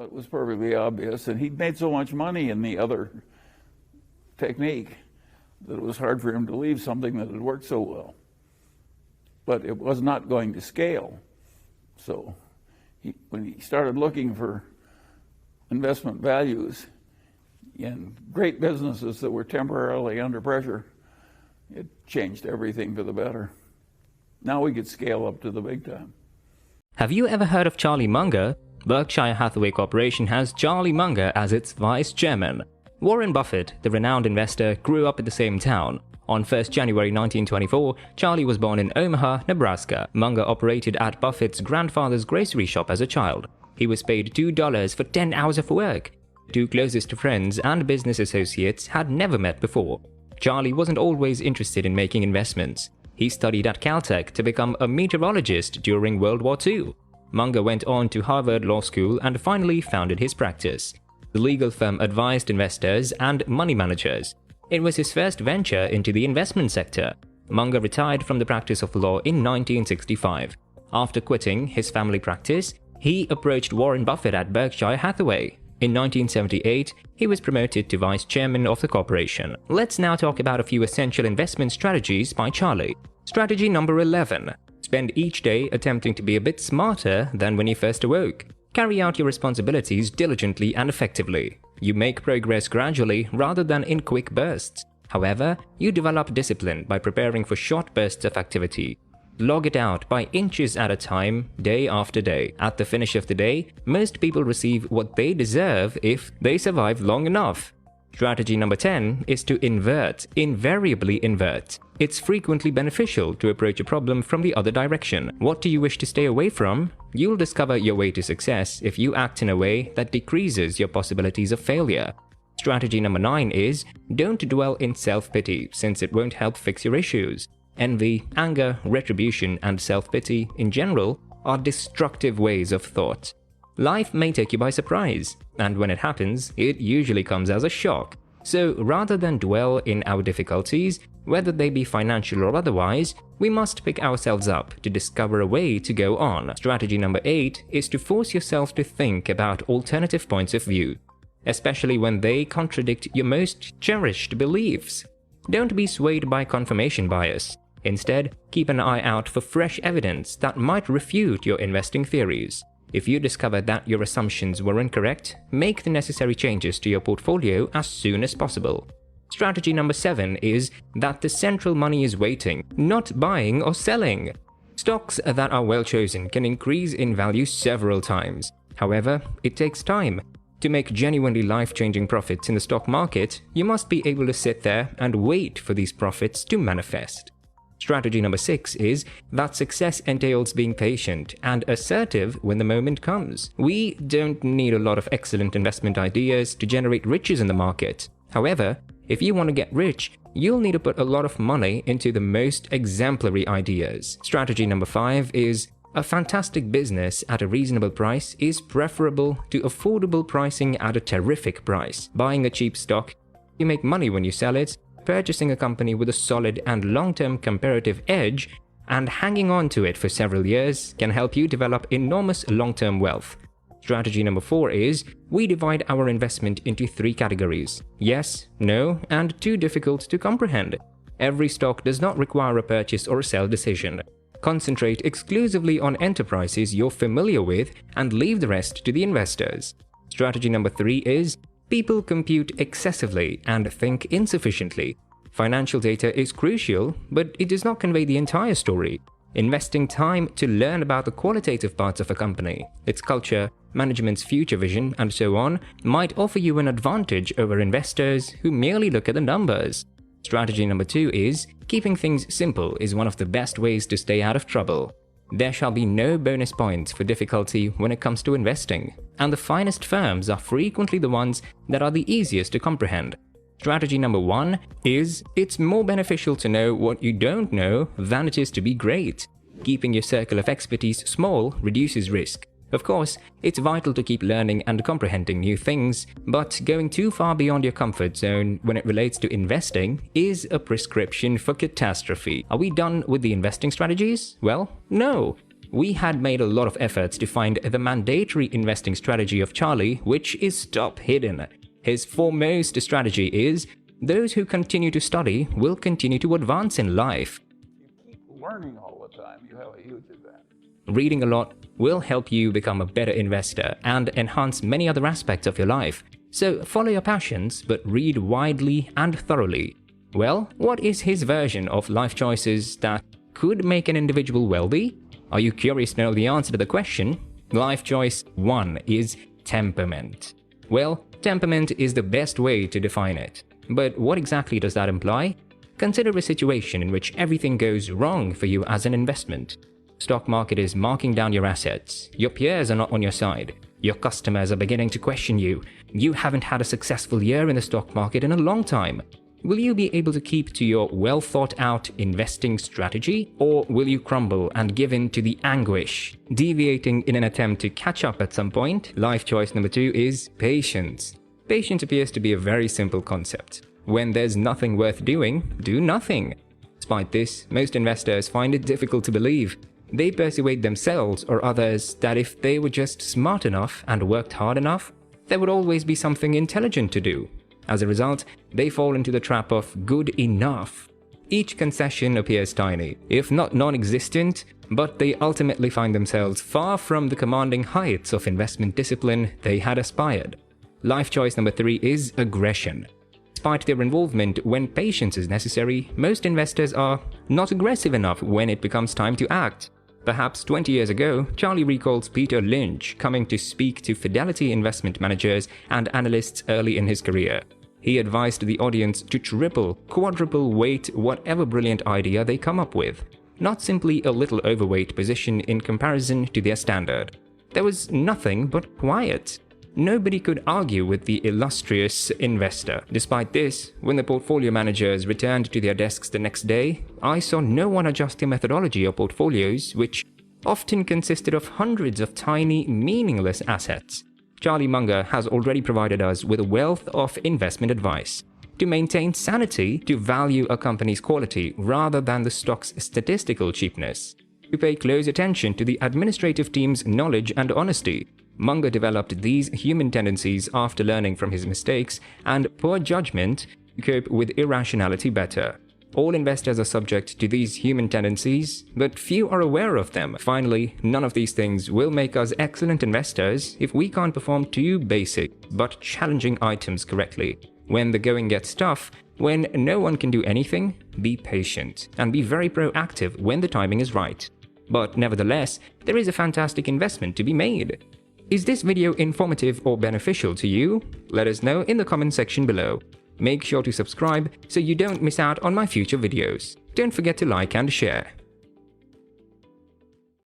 Well, it was perfectly obvious, and he'd made so much money in the other technique that it was hard for him to leave something that had worked so well. But it was not going to scale. So when he started looking for investment values in great businesses that were temporarily under pressure, it changed everything for the better. Now we could scale up to the big time. Have you ever heard of Charlie Munger? Berkshire Hathaway Corporation has Charlie Munger as its vice chairman. Warren Buffett, the renowned investor, grew up in the same town. On 1st January 1924, Charlie was born in Omaha, Nebraska. Munger operated at Buffett's grandfather's grocery shop as a child. He was paid $2 for 10 hours of work. The two closest friends and business associates had never met before. Charlie wasn't always interested in making investments. He studied at Caltech to become a meteorologist during World War II. Munger went on to Harvard Law School and finally founded his practice. The legal firm advised investors and money managers. It was his first venture into the investment sector. Munger retired from the practice of law in 1965. After quitting his family practice, he approached Warren Buffett at Berkshire Hathaway. In 1978, he was promoted to vice chairman of the corporation. Let's now talk about a few essential investment strategies by Charlie. Strategy number 11. Spend each day attempting to be a bit smarter than when you first awoke. Carry out your responsibilities diligently and effectively. You make progress gradually rather than in quick bursts. However, you develop discipline by preparing for short bursts of activity. Log it out by inches at a time, day after day. At the finish of the day, most people receive what they deserve if they survive long enough. Strategy number 10 is to invariably invert. It's frequently beneficial to approach a problem from the other direction. What do you wish to stay away from? You'll discover your way to success if you act in a way that decreases your possibilities of failure. Strategy number 9 is don't dwell in self-pity, since it won't help fix your issues. Envy, anger, retribution, and self-pity in general are destructive ways of thought. Life may take you by surprise, and when it happens, it usually comes as a shock. So rather than dwell in our difficulties, whether they be financial or otherwise, we must pick ourselves up to discover a way to go on. Strategy number 8 is to force yourself to think about alternative points of view, especially when they contradict your most cherished beliefs. Don't be swayed by confirmation bias. Instead, keep an eye out for fresh evidence that might refute your investing theories. If you discover that your assumptions were incorrect, make the necessary changes to your portfolio as soon as possible. Strategy number 7 is that the central money is waiting, not buying or selling. Stocks that are well chosen can increase in value several times. However, it takes time. To make genuinely life-changing profits in the stock market, you must be able to sit there and wait for these profits to manifest. Strategy number 6 is that success entails being patient and assertive when the moment comes. We don't need a lot of excellent investment ideas to generate riches in the market. However, if you want to get rich, you'll need to put a lot of money into the most exemplary ideas. Strategy number 5 is a fantastic business at a reasonable price is preferable to affordable pricing at a terrific price. Buying a cheap stock, you make money when you sell it. Purchasing a company with a solid and long-term comparative edge and hanging on to it for several years can help you develop enormous long-term wealth. Strategy number 4 is we divide our investment into 3 categories: yes, no, and too difficult to comprehend. Every stock does not require a purchase or a sell decision. Concentrate exclusively on enterprises you're familiar with and leave the rest to the investors. Strategy number 3 is people compute excessively and think insufficiently. Financial data is crucial, but it does not convey the entire story. Investing time to learn about the qualitative parts of a company, its culture, management's future vision, and so on, might offer you an advantage over investors who merely look at the numbers. Strategy number 2 is keeping things simple is one of the best ways to stay out of trouble. There shall be no bonus points for difficulty when it comes to investing, and the finest firms are frequently the ones that are the easiest to comprehend. Strategy number 1 is it's more beneficial to know what you don't know than it is to be great. Keeping your circle of expertise small reduces risk. Of course, it's vital to keep learning and comprehending new things, but going too far beyond your comfort zone when it relates to investing is a prescription for catastrophe. Are we done with the investing strategies? Well, no. we had made a lot of efforts to find the mandatory investing strategy of Charlie, which is top hidden. His foremost strategy is, those who continue to study will continue to advance in life. You keep learning all the time. You have a huge advantage. Reading a lot will help you become a better investor and enhance many other aspects of your life. So follow your passions, but read widely and thoroughly. Well, what is his version of life choices that could make an individual wealthy? Are you curious to know the answer to the question? Life choice 1 is temperament. Well, temperament is the best way to define it. But what exactly does that imply? Consider a situation in which everything goes wrong for you as an investment. Stock market is marking down your assets. Your peers are not on your side. Your customers are beginning to question you. You haven't had a successful year in the stock market in a long time. Will you be able to keep to your well-thought-out investing strategy, or will you crumble and give in to the anguish, deviating in an attempt to catch up at some point? Life choice number 2 is patience. Patience appears to be a very simple concept. When there's nothing worth doing, do nothing. Despite this, most investors find it difficult to believe. They persuade themselves or others that if they were just smart enough and worked hard enough, there would always be something intelligent to do. As a result, they fall into the trap of good enough. Each concession appears tiny, if not non-existent, but they ultimately find themselves far from the commanding heights of investment discipline they had aspired. Life choice number 3 is aggression. Despite their involvement when patience is necessary, most investors are not aggressive enough when it becomes time to act. Perhaps 20 years ago, Charlie recalls Peter Lynch coming to speak to Fidelity investment managers and analysts early in his career. He advised the audience to triple, quadruple weight whatever brilliant idea they come up with, not simply a little overweight position in comparison to their standard. There was nothing but quiet. Nobody could argue with the illustrious investor. Despite this, when the portfolio managers returned to their desks the next day, I saw no one adjust their methodology or portfolios, which often consisted of hundreds of tiny, meaningless assets. Charlie Munger has already provided us with a wealth of investment advice. To maintain sanity, to value a company's quality rather than the stock's statistical cheapness. To pay close attention to the administrative team's knowledge and honesty. Munger developed these human tendencies after learning from his mistakes and poor judgment to cope with irrationality better. All investors are subject to these human tendencies, but few are aware of them. Finally, none of these things will make us excellent investors if we can't perform 2 basic but challenging items correctly. When the going gets tough, when no one can do anything, be patient and be very proactive when the timing is right. But nevertheless, there is a fantastic investment to be made. Is this video informative or beneficial to you? Let us know in the comment section below. Make sure to subscribe so you don't miss out on my future videos. Don't forget to like and share.